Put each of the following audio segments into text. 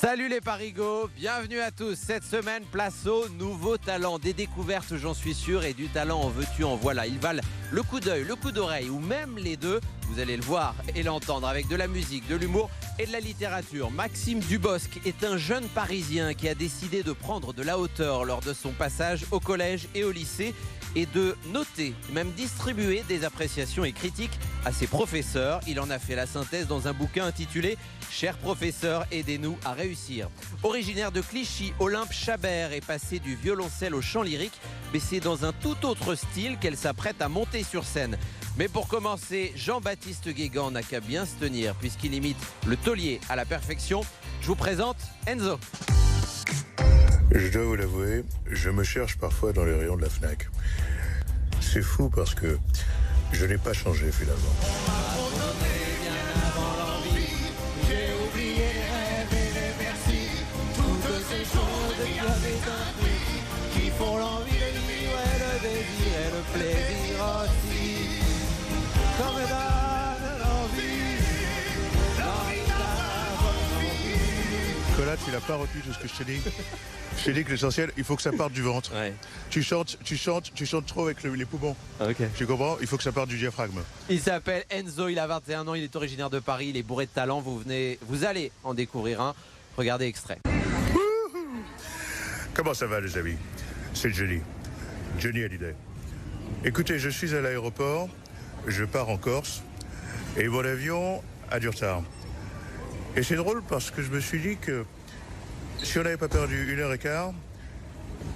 Salut les parigots, bienvenue à tous. Cette semaine, place aux nouveaux talents. Des découvertes, j'en suis sûr, et du talent en veux-tu, en voilà. Ils valent le coup d'œil, le coup d'oreille, ou même les deux. Vous allez le voir et l'entendre avec de la musique, de l'humour et de la littérature. Maxime Dubosc est un jeune Parisien qui a décidé de prendre de la hauteur lors de son passage au collège et au lycée et de noter, même distribuer des appréciations et critiques à ses professeurs. Il en a fait la synthèse dans un bouquin intitulé « Chers professeurs, aidez-nous à réussir ». Originaire de Clichy, Olympe Chabert est passée du violoncelle au chant lyrique, mais c'est dans un tout autre style qu'elle s'apprête à monter sur scène. Mais pour commencer, Jean-Baptiste Guégan n'a qu'à bien se tenir puisqu'il imite le taulier à la perfection. Je vous présente Enzo. Je dois vous l'avouer, je me cherche parfois dans les rayons de la Fnac. C'est fou parce que je n'ai pas changé finalement. Nicolas, tu n'as pas retenu tout ce que je t'ai dit. Je t'ai dit que l'essentiel, il faut que ça parte du ventre. Ouais. Tu chantes trop avec les poumons. Ok. Tu comprends? Il faut que ça parte du diaphragme. Il s'appelle Enzo, il a 21 ans, il est originaire de Paris, il est bourré de talent. Vous allez en découvrir un. Regardez extrait. Comment ça va les amis? C'est Johnny Hallyday. Écoutez, je suis à l'aéroport, je pars en Corse et mon avion a du retard. Et c'est drôle parce que je me suis dit que si on n'avait pas perdu 1h15,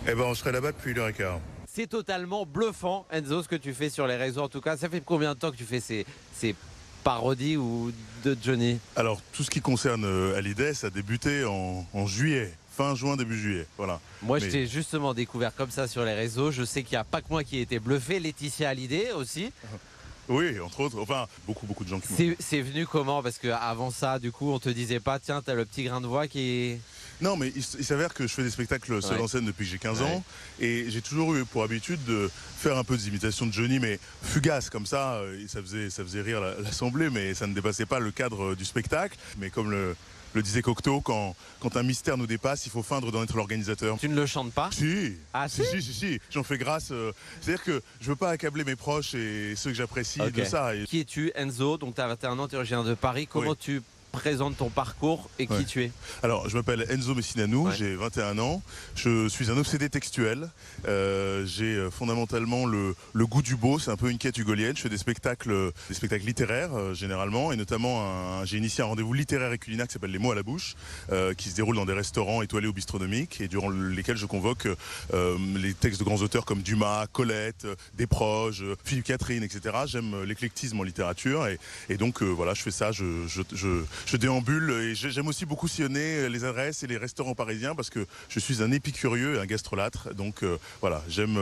eh ben on serait là-bas depuis 1h15. C'est totalement bluffant, Enzo, ce que tu fais sur les réseaux. En tout cas, ça fait combien de temps que tu fais ces parodies ou de Johnny? Alors, tout ce qui concerne Hallyday, ça a débuté en juillet, fin juin, début juillet. Voilà. Moi, je t'ai justement découvert comme ça sur les réseaux. Je sais qu'il n'y a pas que moi qui ai été bluffé, Laetitia Hallyday aussi. Oui, entre autres, enfin, beaucoup de gens qui m'ont... C'est venu comment? Parce qu'avant ça, du coup, on te disait pas, tiens, t'as le petit grain de voix qui est... Non, mais il s'avère que je fais des spectacles seul en scène depuis que j'ai 15 ans. Et j'ai toujours eu pour habitude de faire un peu des imitations de Johnny, mais fugaces comme ça. Et ça faisait rire l'assemblée, mais ça ne dépassait pas le cadre du spectacle. Mais comme le disait Cocteau, quand un mystère nous dépasse, il faut feindre d'en être l'organisateur. Tu ne le chantes pas? Si. Ah, si. J'en fais grâce. C'est-à-dire que je veux pas accabler mes proches et ceux que j'apprécie de ça. Et... Qui es-tu, Enzo? Donc tu as 21 ans, tu es originaire de Paris. Comment tu présentes ton parcours et qui tu es? Alors, je m'appelle Enzo Messinanou, j'ai 21 ans. Je suis un obsédé textuel. J'ai fondamentalement le goût du beau. C'est un peu une quête hugolienne. Je fais des spectacles littéraires généralement, et notamment j'ai initié un rendez-vous littéraire et culinaire qui s'appelle Les mots à la bouche, qui se déroule dans des restaurants étoilés ou bistronomiques, et durant lesquels je convoque les textes de grands auteurs comme Dumas, Colette, Desproges, Philippe Catherine, etc. J'aime l'éclectisme en littérature, et donc voilà, je fais ça. Je déambule, et j'aime aussi beaucoup sillonner les adresses et les restaurants parisiens parce que je suis un épicurieux et un gastrolâtre. Donc voilà, j'aime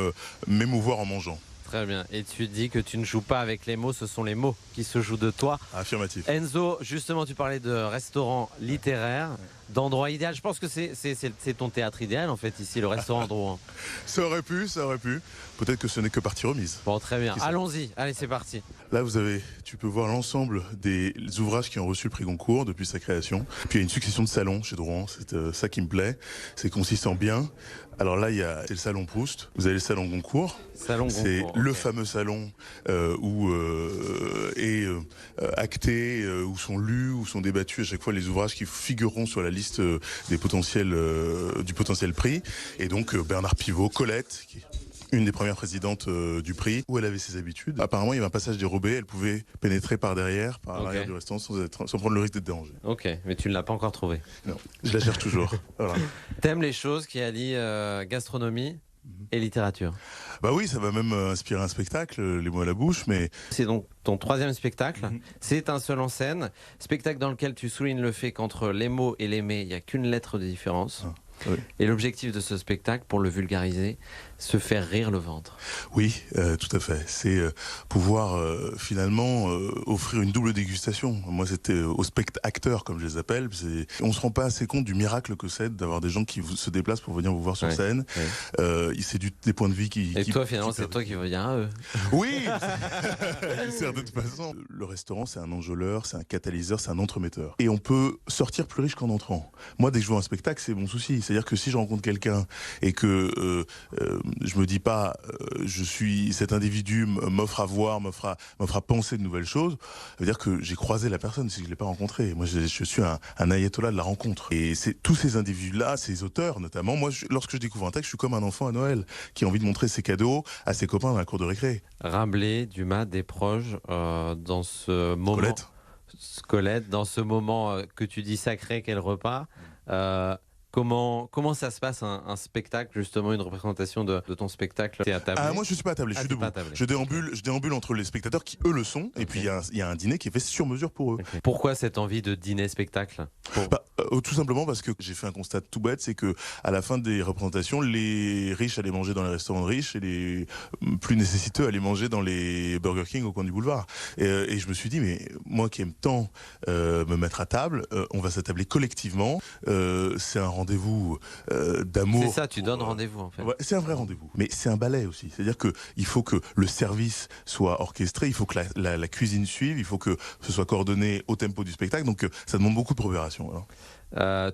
m'émouvoir en mangeant. Très bien. Et tu dis que tu ne joues pas avec les mots, ce sont les mots qui se jouent de toi. Affirmatif. Enzo, justement, tu parlais de restaurant littéraire, d'endroit idéal. Je pense que c'est ton théâtre idéal, en fait, ici, le restaurant Drouin. Ça aurait pu. Peut-être que ce n'est que partie remise. Bon, très bien. Allons-y. Allez, c'est parti. Là, tu peux voir l'ensemble des ouvrages qui ont reçu le prix Goncourt depuis sa création. Puis il y a une succession de salons chez Drouin. C'est ça qui me plaît. C'est consistant bien. Alors là, c'est le salon Proust. Vous avez le salon Goncourt. C'est le fameux salon où est acté, où sont lus, où sont débattus à chaque fois les ouvrages qui figureront sur la liste du potentiel prix. Et donc Bernard Pivot, Colette, qui est une des premières présidentes du prix, où elle avait ses habitudes. Apparemment, il y avait un passage dérobé, elle pouvait pénétrer par l'arrière du restaurant sans prendre le risque d'être dérangée. Ok, mais tu ne l'as pas encore trouvé. Non, je la cherche toujours. Voilà. T'aimes les choses qui allient gastronomie et littérature? Bah oui, ça va même inspirer un spectacle, Les mots à la bouche, mais... C'est donc ton troisième spectacle. C'est un seul en scène. Spectacle dans lequel tu soulignes le fait qu'entre les mots et l'aimer, il n'y a qu'une lettre de différence. Oui. Et l'objectif de ce spectacle, pour le vulgariser, Se faire rire le ventre. Oui, tout à fait. C'est pouvoir finalement offrir une double dégustation. Moi, c'était au spectateur, comme je les appelle. On se rend pas assez compte du miracle que c'est d'avoir des gens qui se déplacent pour venir vous voir sur scène. C'est des points de vie qui... Et toi, finalement, c'est toi qui veux dire à eux. Oui. De toute façon, le restaurant, c'est un enjôleur, c'est un catalyseur, c'est un entremetteur. Et on peut sortir plus riche qu'en entrant. Moi, dès que je vois un spectacle, c'est mon souci. C'est-à-dire que si je rencontre quelqu'un et que je me dis pas, cet individu m'offre à voir, m'offre à penser de nouvelles choses, ça veut dire que j'ai croisé la personne si je l'ai pas rencontré. Moi, je suis un ayatollah de la rencontre. Et c'est tous ces individus-là, ces auteurs notamment. Moi, lorsque je découvre un texte, je suis comme un enfant à Noël qui a envie de montrer ses cadeaux à ses copains dans la cour de récré. Rabelais, Dumas, Desproges, dans ce moment. Colette, dans ce moment que tu dis sacré qu'est le repas. Comment ça se passe un spectacle, justement, une représentation de ton spectacle? T'es attablé? Moi, je suis pas attablé, je suis debout. Je déambule entre les spectateurs qui, eux, le sont. Et puis, il y a un dîner qui est fait sur mesure pour eux. Pourquoi cette envie de dîner-spectacle? Tout simplement parce que j'ai fait un constat tout bête, c'est que à la fin des représentations, les riches allaient manger dans les restaurants de riches et les plus nécessiteux allaient manger dans les Burger King au coin du boulevard. Et je me suis dit, mais moi qui aime tant me mettre à table, on va s'attabler collectivement. C'est un rendez-vous d'amour. C'est ça, tu donnes rendez-vous en fait. Ouais, c'est un vrai rendez-vous. Mais c'est un ballet aussi. C'est-à-dire qu'il faut que le service soit orchestré, il faut que la cuisine suive, il faut que ce soit coordonné au tempo du spectacle. Donc ça demande beaucoup de préparation.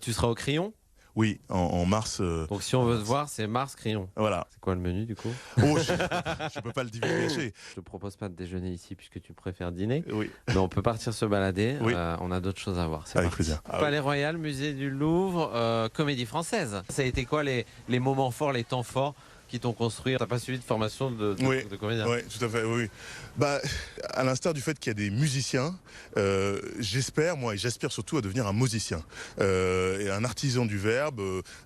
Tu seras au Crillon? Oui, en mars. Donc si on veut te voir, c'est mars Crillon. Voilà. C'est quoi le menu du coup? Je peux pas le divulgacher. Je te propose pas de déjeuner ici puisque tu préfères dîner. Oui. Mais on peut partir se balader. Oui. On a d'autres choses à voir. Avec plaisir. Palais Royal, Musée du Louvre, Comédie Française. Ça a été quoi les moments forts, les temps forts qui t'ont construit? T'as pas suivi de formation de comédien? Oui, tout à fait. Oui. À l'instar du fait qu'il y a des musiciens, j'espère, moi, et j'aspire surtout à devenir un musicien, et un artisan du verbe,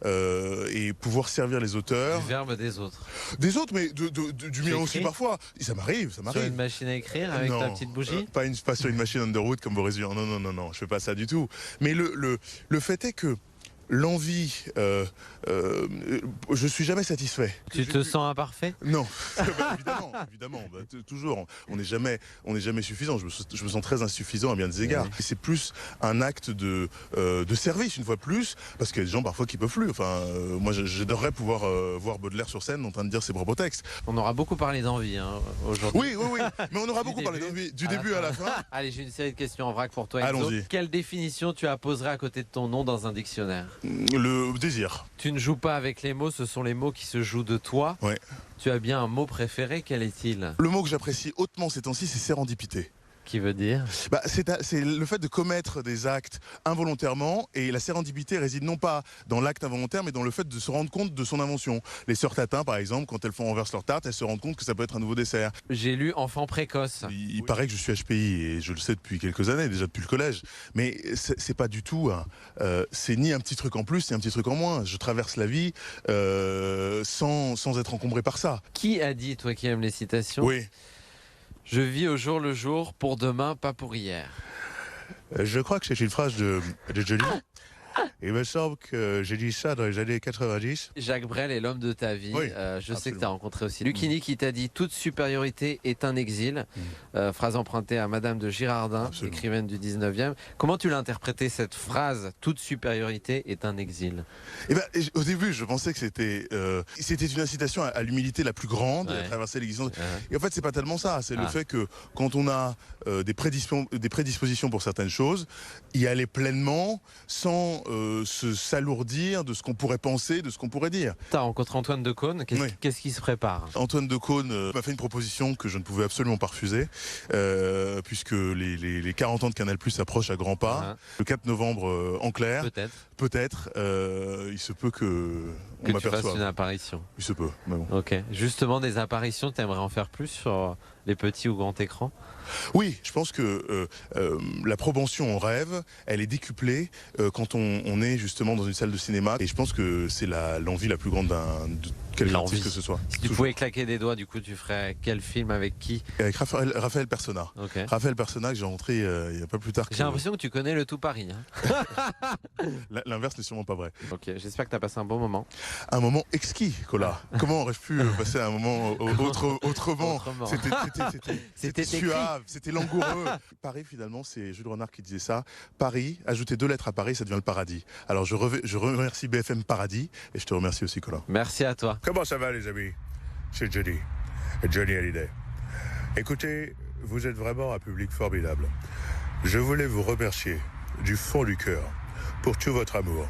et pouvoir servir les auteurs. Du verbe des autres. Des autres, mais du mien aussi parfois. Ça m'arrive. Sur une machine à écrire avec ta petite bougie? Pas sur une machine Underwood comme Boris Vian. Non, je fais pas ça du tout. Mais le fait est que l'envie, je suis jamais satisfait. Tu te sens imparfait? Non, évidemment, toujours. On n'est jamais suffisant. Je me sens très insuffisant à bien des égards. Et c'est plus un acte de service une fois de plus, parce qu'il y a des gens parfois qui peuvent plus. Enfin, moi, j'adorerais pouvoir voir Baudelaire sur scène en train de dire ses propres textes. On aura beaucoup parlé d'envie aujourd'hui. Oui, mais on aura beaucoup parlé d'envie du début à la fin. Allez, j'ai une série de questions en vrac pour toi. Allons-y. Quelle définition tu apposerais à côté de ton nom dans un dictionnaire? Le désir. Tu ne joues pas avec les mots, ce sont les mots qui se jouent de toi. Ouais. Tu as bien un mot préféré, quel est-il? Le mot que j'apprécie hautement ces temps-ci, c'est sérendipité. Qui veut dire? C'est le fait de commettre des actes involontairement, et la sérendipité réside non pas dans l'acte involontaire, mais dans le fait de se rendre compte de son invention. Les sœurs Tatin, par exemple, quand elles renversent leur tarte, elles se rendent compte que ça peut être un nouveau dessert. J'ai lu enfant précoce. Il paraît que je suis HPI, et je le sais depuis quelques années, déjà depuis le collège. Mais c'est pas du tout, c'est ni un petit truc en plus, ni un petit truc en moins. Je traverse la vie sans être encombré par ça. Qui a dit, toi qui aimes les citations? Oui. Je vis au jour le jour, pour demain, pas pour hier. Je crois que c'est une phrase de Johnny. Il me semble que j'ai dit ça dans les années 90. Jacques Brel est l'homme de ta vie. Oui, je sais que tu as rencontré aussi Lucchini qui t'a dit « Toute supériorité est un exil ». Phrase empruntée à Madame de Girardin, écrivaine du 19e. Comment tu l'as interprété cette phrase « Toute supériorité est un exil » ? Au début, je pensais que c'était une incitation à l'humilité la plus grande, à traverser l'existence. Et en fait, c'est pas tellement ça. C'est le fait que quand on a des prédispositions pour certaines choses, y aller pleinement sans s'alourdir de ce qu'on pourrait penser, de ce qu'on pourrait dire. Tu as rencontré Antoine Decaune, qu'est-ce qui se prépare? Antoine Decaune m'a fait une proposition que je ne pouvais absolument pas refuser, puisque les 40 ans de Canal+ approchent à grands pas. Le 4 novembre en clair. Peut-être. Il se peut que tu fasses une apparition. Il se peut, mais bon. Ok. Justement, des apparitions, tu aimerais en faire plus sur les petits ou grands écrans? Oui, je pense que la propension au rêve, elle est décuplée quand on est justement dans une salle de cinéma. Et je pense que c'est l'envie la plus grande Quel Il a artiste envie. que ce soit. Si tu Toujours. pouvais claquer des doigts, du coup, tu ferais quel film avec qui? Avec Raphaël Persona. Ok. Raphaël Persona que j'ai rencontré il n'y a pas plus tard que... J'ai l'impression que tu connais le tout Paris. Hein. L'inverse n'est sûrement pas vrai. Ok, j'espère que tu as passé un bon moment. Un moment exquis, Cola. Comment aurais-je pu passer un moment autrement? Autrement. C'était suave, c'était langoureux. Paris, finalement, c'est Jules Renard qui disait ça. Paris, ajouter 2 lettres à Paris, ça devient le paradis. Alors je remercie BFM Paradis et je te remercie aussi, Cola. Merci à toi. Comment ça va les amis? C'est Johnny Hallyday. Écoutez, vous êtes vraiment un public formidable. Je voulais vous remercier du fond du cœur pour tout votre amour.